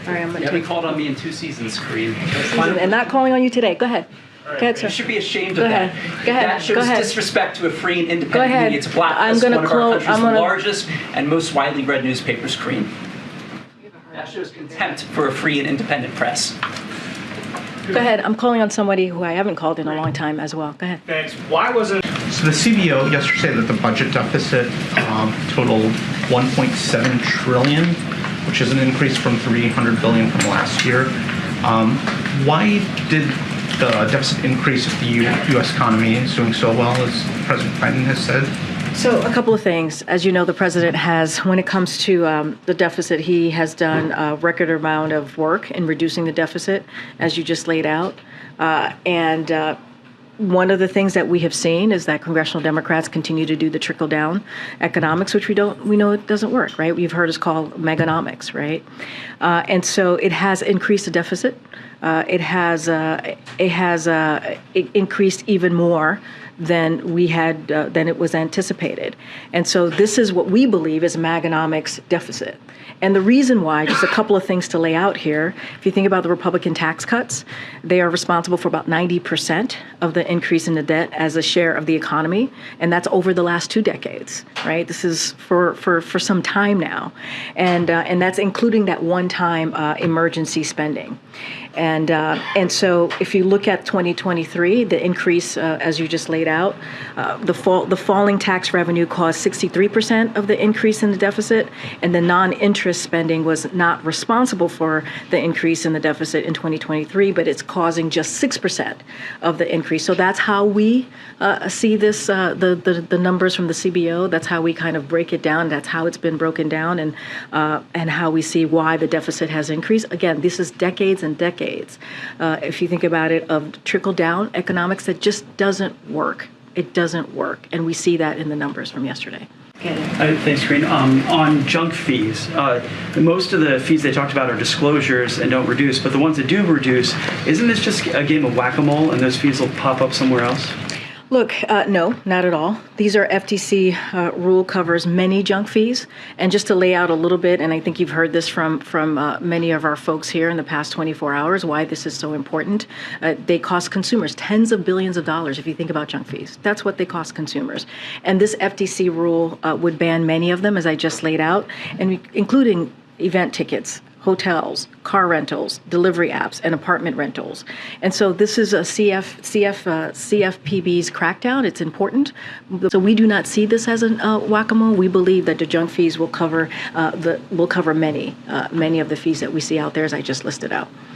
All right, I'm going You haven't called on me in 2 seasons, Karine. and not calling on you today. Go ahead. Go ahead, sir. You should be ashamed Go of ahead. that. Go ahead. That shows Go ahead. disrespect to a free and Go independent ahead. media. It's a blacklist, I'm gonna one of our country's largest and most widely read newspapers, Karine. That shows contempt for a free and independent press. Go ahead. I'm calling on somebody who I haven't called in a long time as well. Go ahead. Thanks. Why was it? So the CBO yesterday said that the budget deficit totaled 1.7 trillion, which is an increase from 300 billion from last year. Why did the deficit increase if the U.S. economy is doing so well, as President Biden has said? So a couple of things. As you know, the president has, when it comes to the deficit, he has done a record amount of work in reducing the deficit, as you just laid out. One of the things that we have seen is that congressional Democrats continue to do the trickle-down economics, which we know it doesn't work, right? We've heard us call MAGA-nomics, right? And so it has increased the deficit. It has increased even more than it was anticipated. And so this is what we believe is MAGA-nomics deficit. And the reason why, just a couple of things to lay out here, if you think about the Republican tax cuts, they are responsible for about 90% of the increase in the debt as a share of the economy, and that's over the last 2 decades, right? This is for some time now. And that's including that one-time emergency spending. And so if you look at 2023, the increase, as you just laid out, the falling tax revenue caused 63% of the increase in the deficit, and the non-interest spending was not responsible for the increase in the deficit in 2023, but it's causing just 6% of the increase. So that's how we see this, the numbers from the CBO. That's how we kind of break it down. That's how it's been broken down, and how we see why the deficit has increased. Again, this is decades and decades. If you think about it, of trickle-down economics that just doesn't work. It doesn't work, and we see that in the numbers from yesterday. Thanks, Karine. On junk fees, most of the fees they talked about are disclosures and don't reduce, but the ones that do reduce, isn't this just a game of whack-a-mole and those fees will pop up somewhere else? Look, no, not at all. These are FTC rule covers many junk fees. And just to lay out a little bit, and I think you've heard this from many of our folks here in the past 24 hours, why this is so important. They cost consumers tens of billions of dollars if you think about junk fees. That's what they cost consumers. And this FTC rule would ban many of them, as I just laid out, and including event tickets, hotels, car rentals, delivery apps, and apartment rentals. And so this is a CFPB's crackdown. It's important. So we do not see this as a whack-a-mole. We believe that the junk fees will cover many of the fees that we see out there, as I just listed out.